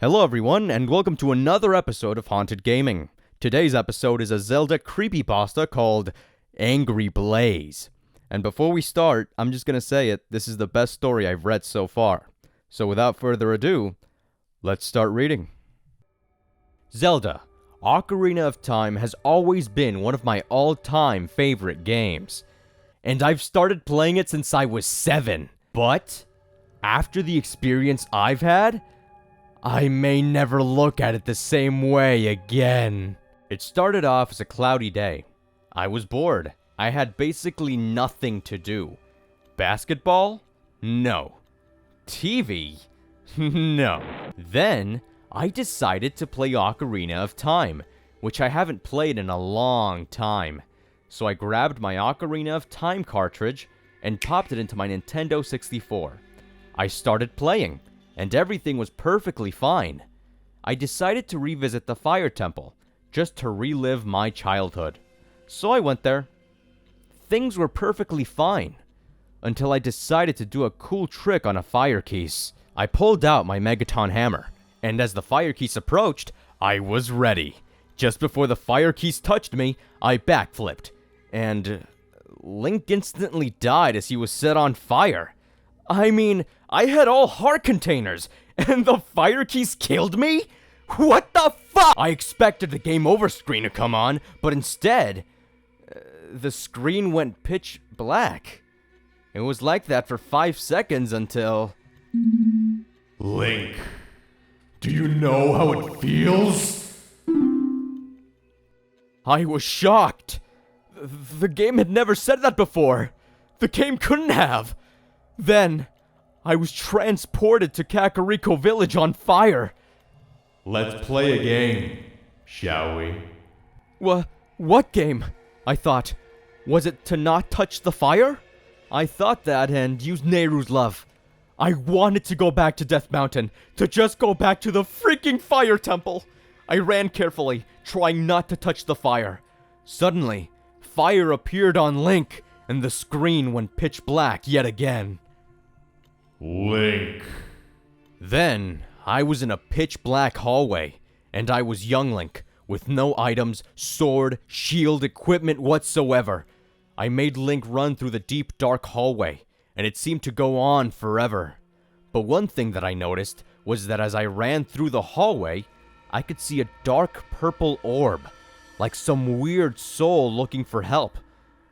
Hello everyone, and welcome to another episode of Haunted Gaming. Today's episode is a Zelda creepypasta called Angry Blaze. And before we start, I'm just gonna say it, this is the best story I've read so far. So without further ado, let's start reading. Zelda, Ocarina of Time has always been one of my all-time favorite games. And I've started playing it since I was 7. But, after the experience I've had, I may never look at it the same way again. It started off as a cloudy day. I was bored. I had basically nothing to do. Basketball? No. TV? No. Then, I decided to play Ocarina of Time, which I haven't played in a long time. So I grabbed my Ocarina of Time cartridge and popped it into my Nintendo 64. I started playing, and everything was perfectly fine. I decided to revisit the Fire Temple, just to relive my childhood. So I went there. Things were perfectly fine, until I decided to do a cool trick on a fire keys. I pulled out my Megaton hammer, and as the fire keys approached, I was ready. Just before the fire keys touched me, I backflipped, and Link instantly died as he was set on fire. I mean, I had all heart containers, and the fire keys killed me? What the fuck? I expected the game over screen to come on, but instead, the screen went pitch black. It was like that for 5 seconds until... Link, do you know how it feels? I was shocked. The game had never said that before. The game couldn't have. Then, I was transported to Kakariko Village on fire. Let's play a game, shall we? What game? I thought. Was it to not touch the fire? I thought that and use Nehru's love. I wanted to go back to Death Mountain, to just go back to the freaking Fire Temple. I ran carefully, trying not to touch the fire. Suddenly, fire appeared on Link, and the screen went pitch black yet again. Link. Then, I was in a pitch black hallway, and I was young Link, with no items, sword, shield, equipment whatsoever. I made Link run through the deep dark hallway, and it seemed to go on forever. But one thing that I noticed was that as I ran through the hallway, I could see a dark purple orb, like some weird soul looking for help.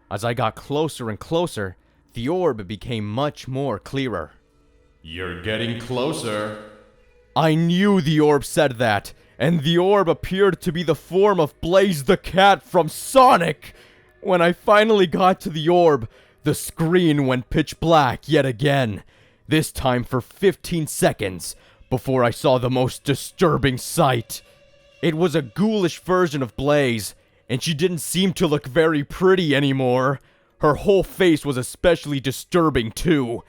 As I got closer and closer, the orb became much more clearer. You're getting closer. I knew the orb said that, and the orb appeared to be the form of Blaze the Cat from Sonic! When I finally got to the orb, the screen went pitch black yet again, this time for 15 seconds, before I saw the most disturbing sight. It was a ghoulish version of Blaze, and she didn't seem to look very pretty anymore. Her whole face was especially disturbing too.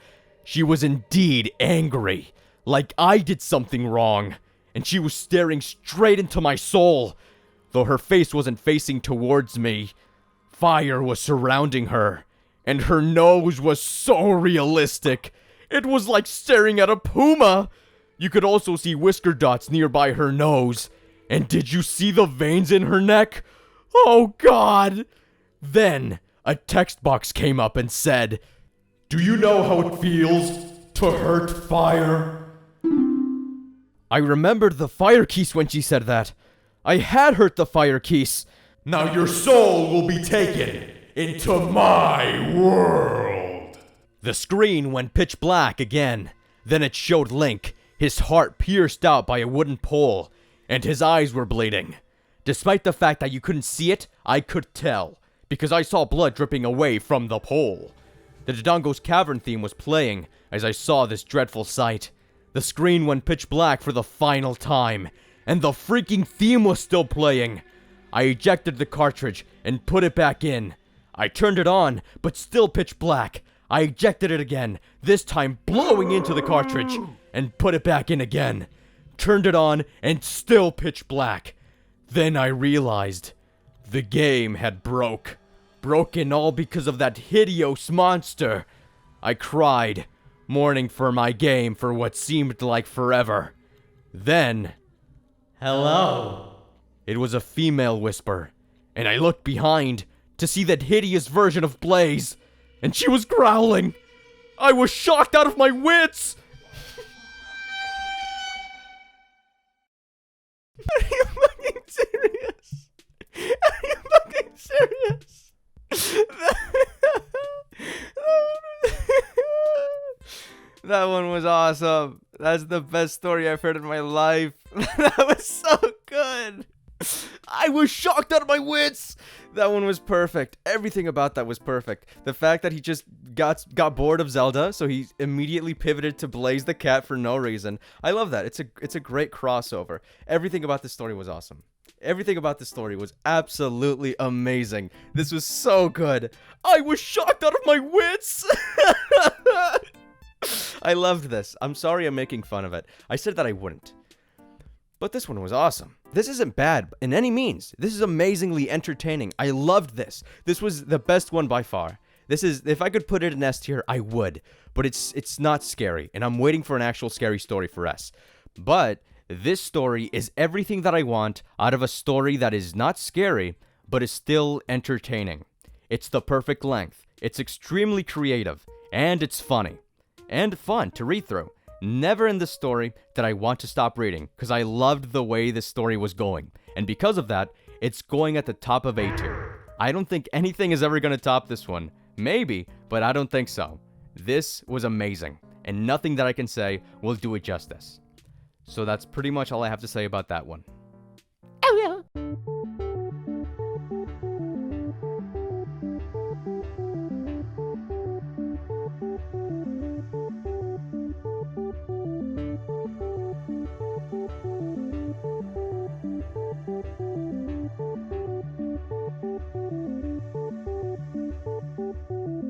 She was indeed angry, like I did something wrong, and she was staring straight into my soul. Though her face wasn't facing towards me, fire was surrounding her, and her nose was so realistic. It was like staring at a puma. You could also see whisker dots nearby her nose. And did you see the veins in her neck? Oh God! Then, a text box came up and said, Do you know how it feels to hurt fire? I remembered the fire keys when she said that. I had hurt the fire keys. Now your soul will be taken into my world. The screen went pitch black again. Then it showed Link, his heart pierced out by a wooden pole, and his eyes were bleeding. Despite the fact that you couldn't see it, I could tell, because I saw blood dripping away from the pole. The Dodongo's Cavern theme was playing as I saw this dreadful sight. The screen went pitch black for the final time, and the freaking theme was still playing. I ejected the cartridge and put it back in. I turned it on, but still pitch black. I ejected it again, this time blowing into the cartridge, and put it back in again. Turned it on, and still pitch black. Then I realized the game had broken all because of that hideous monster. I cried, mourning for my game for what seemed like forever. Then, Hello. it was a female whisper, and I looked behind to see that hideous version of Blaze, and she was growling. I was shocked out of my wits! Are you fucking serious? Are you fucking serious? That one was awesome. That's the best story I've heard in my life. That was so good. I was shocked out of my wits. That one was perfect. Everything about that was perfect. The fact that he just got bored of Zelda, so he immediately pivoted to Blaze the cat for no reason. I love that. It's a great crossover. Everything about this story was awesome. Everything about this story was absolutely amazing. This was so good. I was shocked out of my wits. I loved this. I'm sorry I'm making fun of it. I said that I wouldn't. But this one was awesome. This isn't bad in any means. This is amazingly entertaining. I loved this. This was the best one by far. This is, if I could put it in S tier, I would. But it's not scary, and I'm waiting for an actual scary story for S. But this story is everything that I want out of a story that is not scary, but is still entertaining. It's the perfect length. It's extremely creative, and it's funny. And fun to read through. Never in this story did I want to stop reading, because I loved the way this story was going. And because of that, it's going at the top of A tier. I don't think anything is ever going to top this one. Maybe, but I don't think so. This was amazing, and nothing that I can say will do it justice. So that's pretty much all I have to say about that one. Oh, yeah.